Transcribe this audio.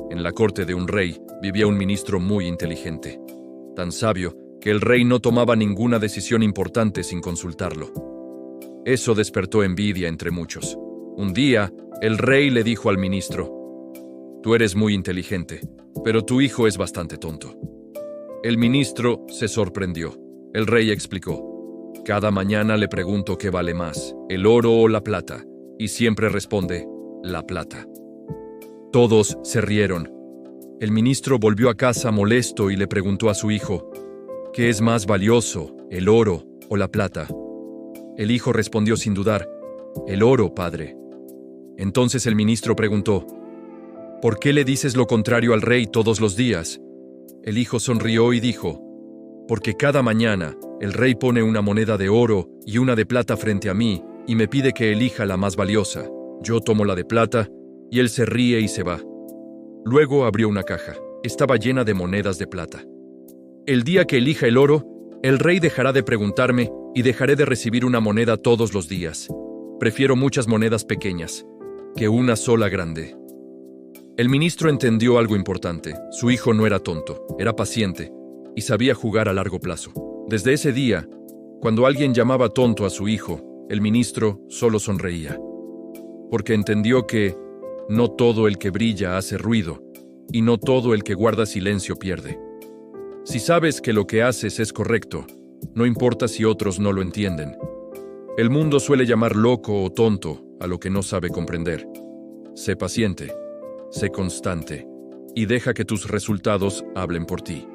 En la corte de un rey vivía un ministro muy inteligente, tan sabio que el rey no tomaba ninguna decisión importante sin consultarlo. Eso despertó envidia entre muchos. Un día, el rey le dijo al ministro: «Tú eres muy inteligente, pero tu hijo es bastante tonto». El ministro se sorprendió. El rey explicó: «Cada mañana le pregunto qué vale más, el oro o la plata, y siempre responde, la plata». Todos se rieron. El ministro volvió a casa molesto y le preguntó a su hijo: «¿Qué es más valioso, el oro o la plata?». El hijo respondió sin dudar: «El oro, padre». Entonces el ministro preguntó: «¿Por qué le dices lo contrario al rey todos los días?». El hijo sonrió y dijo: «Porque cada mañana el rey pone una moneda de oro y una de plata frente a mí y me pide que elija la más valiosa. Yo tomo la de plata y él se ríe y se va». Luego abrió una caja. Estaba llena de monedas de plata. «El día que elija el oro, el rey dejará de preguntarme y dejaré de recibir una moneda todos los días. Prefiero muchas monedas pequeñas que una sola grande». El ministro entendió algo importante. Su hijo no era tonto, era paciente y sabía jugar a largo plazo. Desde ese día, cuando alguien llamaba tonto a su hijo, el ministro solo sonreía, porque entendió que no todo el que brilla hace ruido y no todo el que guarda silencio pierde. Si sabes que lo que haces es correcto, no importa si otros no lo entienden. El mundo suele llamar loco o tonto a lo que no sabe comprender. Sé paciente, sé constante y deja que tus resultados hablen por ti.